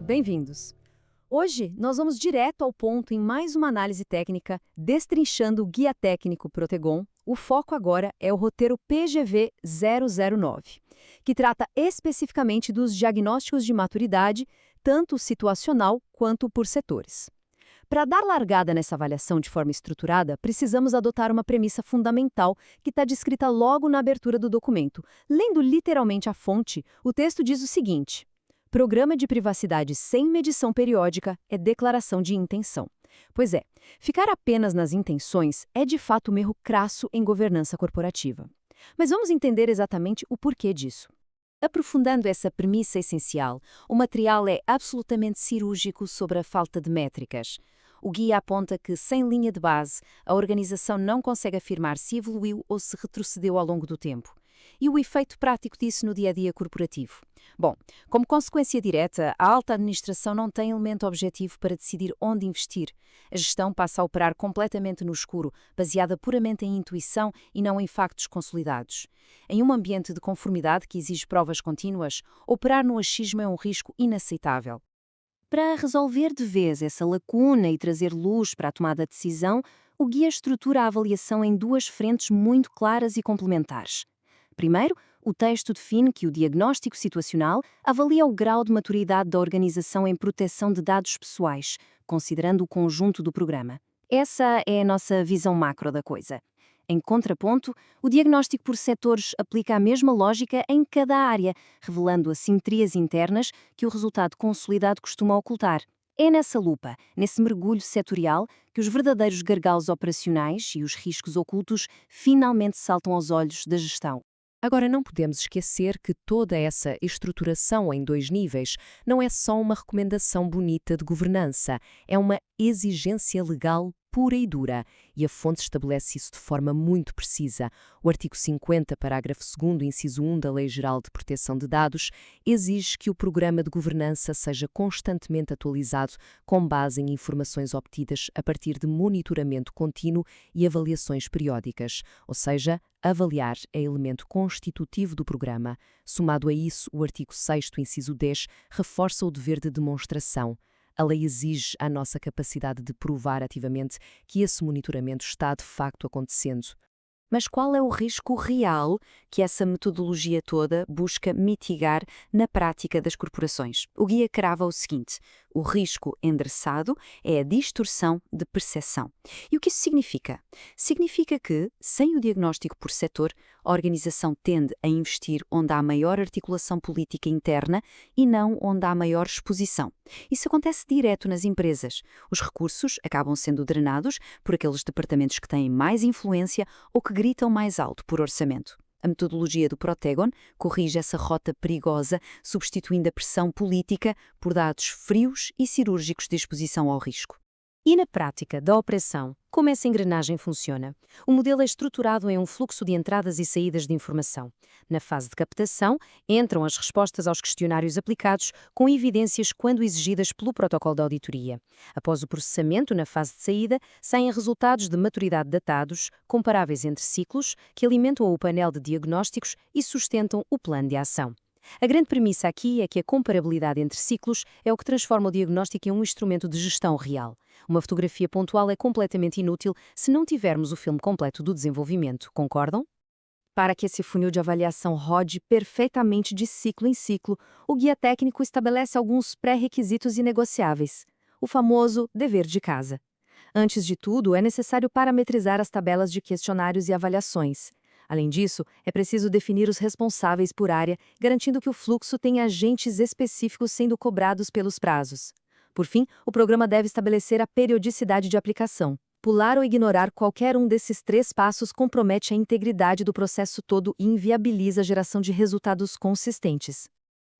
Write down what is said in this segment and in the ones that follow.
Bem-vindos! Hoje, nós vamos direto ao ponto em mais uma análise técnica, destrinchando o Guia Técnico Protegon. O foco agora é o roteiro PGV 009, que trata especificamente dos diagnósticos de maturidade, tanto situacional quanto por setores. Para dar largada nessa avaliação de forma estruturada, precisamos adotar uma premissa fundamental que está descrita logo na abertura do documento. Lendo literalmente a fonte, o texto diz o seguinte: Programa de privacidade sem medição periódica é declaração de intenção. Pois é, ficar apenas nas intenções é de fato um erro crasso em governança corporativa. Mas vamos entender exatamente o porquê disso. Aprofundando essa premissa essencial, o material é absolutamente cirúrgico sobre a falta de métricas. O guia aponta que, sem linha de base, a organização não consegue afirmar se evoluiu ou se retrocedeu ao longo do tempo. E o efeito prático disso no dia-a-dia corporativo? Bom, como consequência direta, a alta administração não tem elemento objetivo para decidir onde investir. A gestão passa a operar completamente no escuro, baseada puramente em intuição e não em factos consolidados. Em um ambiente de conformidade que exige provas contínuas, operar no achismo é um risco inaceitável. Para resolver de vez essa lacuna e trazer luz para a tomada de decisão, o guia estrutura a avaliação em duas frentes muito claras e complementares. Primeiro, o texto define que o diagnóstico situacional avalia o grau de maturidade da organização em proteção de dados pessoais, considerando o conjunto do programa. Essa é a nossa visão macro da coisa. Em contraponto, o diagnóstico por setores aplica a mesma lógica em cada área, revelando assimetrias internas que o resultado consolidado costuma ocultar. É nessa lupa, nesse mergulho setorial, que os verdadeiros gargalos operacionais e os riscos ocultos finalmente saltam aos olhos da gestão. Agora, não podemos esquecer que toda essa estruturação em dois níveis não é só uma recomendação bonita de governança, é uma exigência legal pura e dura, e a fonte estabelece isso de forma muito precisa. O artigo 50, parágrafo 2º, inciso 1 da Lei Geral de Proteção de Dados, exige que o programa de governança seja constantemente atualizado com base em informações obtidas a partir de monitoramento contínuo e avaliações periódicas, ou seja, avaliar é elemento constitutivo do programa. Somado a isso, o artigo 6º, inciso 10, reforça o dever de demonstração. A lei exige a nossa capacidade de provar ativamente que esse monitoramento está de facto acontecendo. Mas qual é o risco real que essa metodologia toda busca mitigar na prática das corporações? O guia crava o seguinte: o risco endereçado é a distorção de percepção. E o que isso significa? Significa que, sem o diagnóstico por setor, a organização tende a investir onde há maior articulação política interna e não onde há maior exposição. Isso acontece direto nas empresas. Os recursos acabam sendo drenados por aqueles departamentos que têm mais influência ou que gritam mais alto por orçamento. A metodologia do Protegon corrige essa rota perigosa, substituindo a pressão política por dados frios e cirúrgicos de exposição ao risco. E na prática da operação, como essa engrenagem funciona? O modelo é estruturado em um fluxo de entradas e saídas de informação. Na fase de captação, entram as respostas aos questionários aplicados, com evidências quando exigidas pelo protocolo de auditoria. Após o processamento, na fase de saída, saem resultados de maturidade datados, comparáveis entre ciclos, que alimentam o painel de diagnósticos e sustentam o plano de ação. A grande premissa aqui é que a comparabilidade entre ciclos é o que transforma o diagnóstico em um instrumento de gestão real. Uma fotografia pontual é completamente inútil se não tivermos o filme completo do desenvolvimento, concordam? Para que esse funil de avaliação rode perfeitamente de ciclo em ciclo, o guia técnico estabelece alguns pré-requisitos inegociáveis. O famoso dever de casa. Antes de tudo, é necessário parametrizar as tabelas de questionários e avaliações. Além disso, é preciso definir os responsáveis por área, garantindo que o fluxo tenha agentes específicos sendo cobrados pelos prazos. Por fim, o programa deve estabelecer a periodicidade de aplicação. Pular ou ignorar qualquer um desses 3 passos compromete a integridade do processo todo e inviabiliza a geração de resultados consistentes.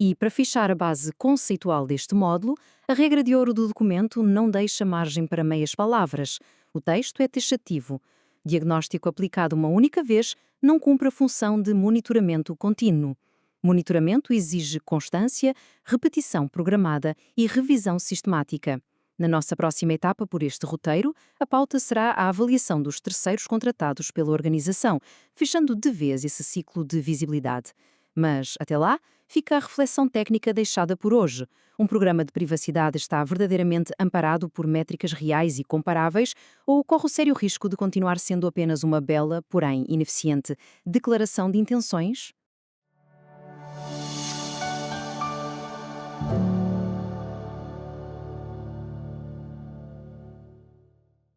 E, para fechar a base conceitual deste módulo, a regra de ouro do documento não deixa margem para meias palavras. O texto é taxativo. Diagnóstico aplicado uma única vez não cumpre a função de monitoramento contínuo. Monitoramento exige constância, repetição programada e revisão sistemática. Na nossa próxima etapa por este roteiro, a pauta será a avaliação dos terceiros contratados pela organização, fechando de vez esse ciclo de visibilidade. Mas, até lá, fica a reflexão técnica deixada por hoje. Um programa de privacidade está verdadeiramente amparado por métricas reais e comparáveis ou corre o sério risco de continuar sendo apenas uma bela, porém ineficiente, declaração de intenções?